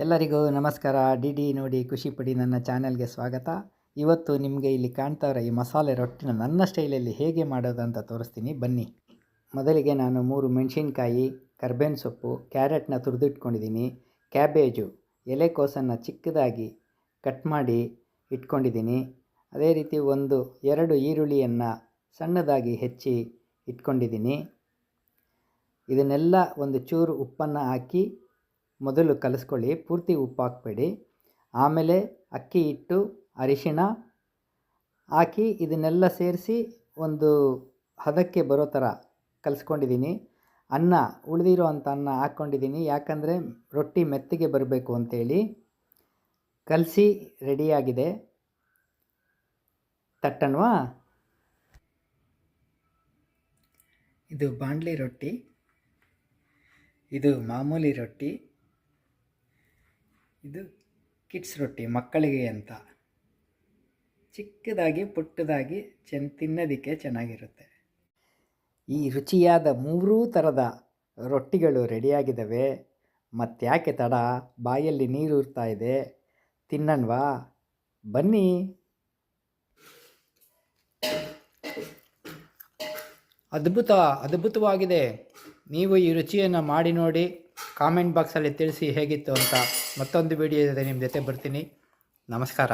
ಎಲ್ಲರಿಗೂ ನಮಸ್ಕಾರ. ಡಿ ನೋಡಿ ಖುಷಿ ಪಡಿ ನನ್ನ ಚಾನೆಲ್ಗೆ ಸ್ವಾಗತ. ಇವತ್ತು ನಿಮಗೆ ಇಲ್ಲಿ ಕಾಣ್ತಾ ಇರೋ ಈ ಮಸಾಲೆ ರೊಟ್ಟಿನ ನನ್ನ ಸ್ಟೈಲಲ್ಲಿ ಹೇಗೆ ಮಾಡೋದು ಅಂತ ತೋರಿಸ್ತೀನಿ, ಬನ್ನಿ. ಮೊದಲಿಗೆ ನಾನು 3 ಮೆಣಸಿನ್ಕಾಯಿ, ಕರ್ಬೇವಿನ ಸೊಪ್ಪು, ಕ್ಯಾರೆಟ್ನ ತುರಿದಿಟ್ಕೊಂಡಿದ್ದೀನಿ, ಕ್ಯಾಬೇಜು, ಎಲೆಕೋಸನ್ನು ಚಿಕ್ಕದಾಗಿ ಕಟ್ ಮಾಡಿ ಇಟ್ಕೊಂಡಿದ್ದೀನಿ. ಅದೇ ರೀತಿ 2 ಈರುಳ್ಳಿಯನ್ನು ಸಣ್ಣದಾಗಿ ಹೆಚ್ಚಿ ಇಟ್ಕೊಂಡಿದ್ದೀನಿ. ಇದನ್ನೆಲ್ಲ ಒಂದು ಚೂರು ಉಪ್ಪನ್ನು ಹಾಕಿ ಮೊದಲು ಕಲಿಸ್ಕೊಳ್ಳಿ, ಪೂರ್ತಿ ಉಪ್ಪು ಹಾಕಬೇಡಿ. ಆಮೇಲೆ ಅಕ್ಕಿ ಹಿಟ್ಟು, ಅರಿಶಿಣ ಹಾಕಿ ಇದನ್ನೆಲ್ಲ ಸೇರಿಸಿ ಒಂದು ಹದಕ್ಕೆ ಬರೋ ಥರ ಕಲಿಸ್ಕೊಂಡಿದ್ದೀನಿ. ಉಳಿದಿರೋ ಅಂಥ ಅನ್ನ ಹಾಕ್ಕೊಂಡಿದ್ದೀನಿ, ಯಾಕಂದರೆ ರೊಟ್ಟಿ ಮೆತ್ತಗೆ ಬರಬೇಕು ಅಂತೇಳಿ. ಕಲಸಿ ರೆಡಿಯಾಗಿದೆ. ತಟ್ಟಣ್ವಾ? ಇದು ಬಾಂಡ್ಲಿ ರೊಟ್ಟಿ, ಇದು ಮಾಮೂಲಿ ರೊಟ್ಟಿ, ಇದು ಕಿಡ್ಸ್ ರೊಟ್ಟಿ, ಮಕ್ಕಳಿಗೆ ಅಂತ. ಚಿಕ್ಕದಾಗಿ ಪುಟ್ಟದಾಗಿ ತಿನ್ನೋದಕ್ಕೆ ಚೆನ್ನಾಗಿರುತ್ತೆ. ಈ ರುಚಿಯಾದ 3 ಥರದ ರೊಟ್ಟಿಗಳು ರೆಡಿಯಾಗಿದ್ದಾವೆ. ಮತ್ತ್ಯಾಕೆ ತಡ? ಬಾಯಲ್ಲಿ ನೀರು ಊರ್ತಾ ಇದೆ. ತಿನ್ನಣ್ವಾ? ಬನ್ನಿ. ಅದ್ಭುತವಾಗಿದೆ. ನೀವು ಈ ರುಚಿಯನ್ನು ಮಾಡಿ ನೋಡಿ, ಕಾಮೆಂಟ್ ಬಾಕ್ಸಲ್ಲಿ ತಿಳಿಸಿ ಹೇಗಿತ್ತು ಅಂತ. ಮತ್ತೊಂದು ವಿಡಿಯೋ ಜೊತೆ ನಿಮ್ಮ ಜೊತೆ ಬರ್ತೀನಿ. ನಮಸ್ಕಾರ.